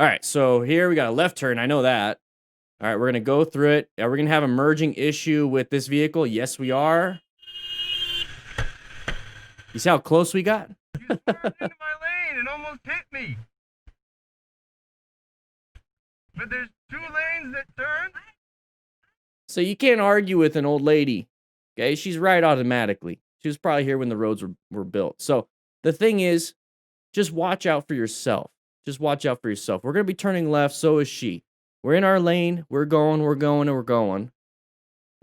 All right, so here we got a left turn. I know that. All right, we're going to go through it. Are we going to have a merging issue with this vehicle? Yes, we are. You see how close we got? You swerved into my lane and almost hit me. But there's 2 lanes that turn. So you can't argue with an old lady. Okay, she's right automatically. She was probably here when the roads were built. So the thing is, just watch out for yourself. Just watch out for yourself. We're going to be turning left, so is she. We're in our lane. We're going, and we're going.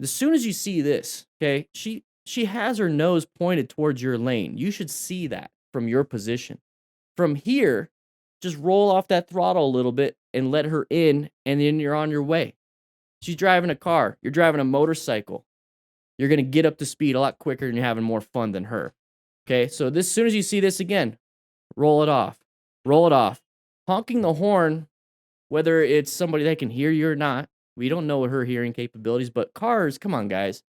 As soon as you see this, okay, she has her nose pointed towards your lane. You should see that from your position. From here, just roll off that throttle a little bit and let her in, and then you're on your way. She's driving a car. You're driving a motorcycle. You're going to get up to speed a lot quicker and you're having more fun than her. Okay, so as soon as you see this again, roll it off. Roll it off. Honking the horn, whether it's somebody that can hear you or not, we don't know her hearing capabilities, but cars, come on, guys.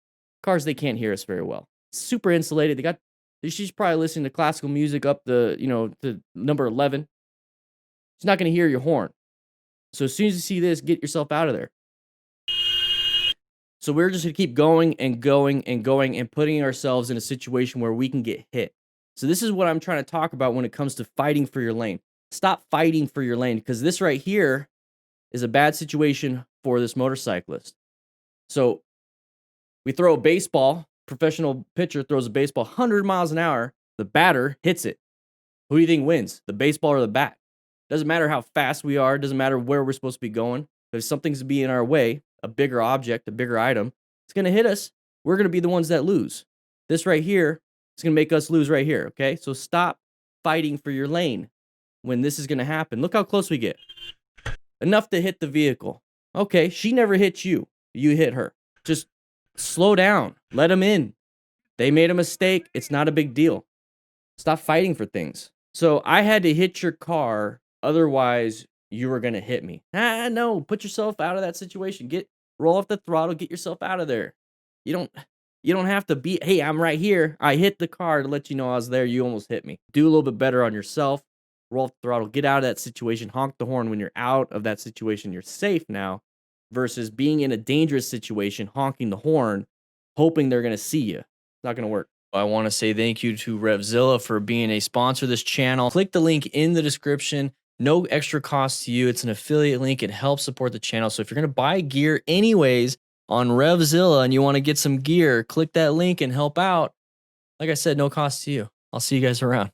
Cars, they can't hear us very well. Super insulated. She's probably listening to classical music up to number 11. She's not going to hear your horn. So as soon as you see this, get yourself out of there. So we're just going to keep going and going and going and putting ourselves in a situation where we can get hit. So this is what I'm trying to talk about when it comes to fighting for your lane. Stop fighting for your lane, because this right here is a bad situation for this motorcyclist. So we throw a baseball, professional pitcher throws a baseball 100 miles an hour, the batter hits it. Who do you think wins, the baseball or the bat? Doesn't matter how fast we are, doesn't matter where we're supposed to be going. If something's to be in our way, a bigger object, a bigger item, it's going to hit us. We're going to be the ones that lose. This right here is going to make us lose right here, okay? So stop fighting for your lane when this is going to happen. Look how close we get. Enough to hit the vehicle. Okay, she never hit you. You hit her. Just slow down. Let them in. They made a mistake. It's not a big deal. Stop fighting for things. So I had to hit your car, otherwise you were going to hit me. No, put yourself out of that situation. Roll off the throttle, get yourself out of there. You don't have to be, hey, I'm right here. I hit the car to let you know I was there. You almost hit me. Do a little bit better on yourself. Roll off the throttle, get out of that situation, honk the horn when you're out of that situation. You're safe now, versus being in a dangerous situation, honking the horn, hoping they're going to see you. It's not going to work. I want to say thank you to RevZilla for being a sponsor of this channel. Click the link in the description. No extra cost to you. It's an affiliate link. It helps support the channel. So if you're going to buy gear anyways on RevZilla and you want to get some gear, click that link and help out. Like I said, no cost to you. I'll see you guys around.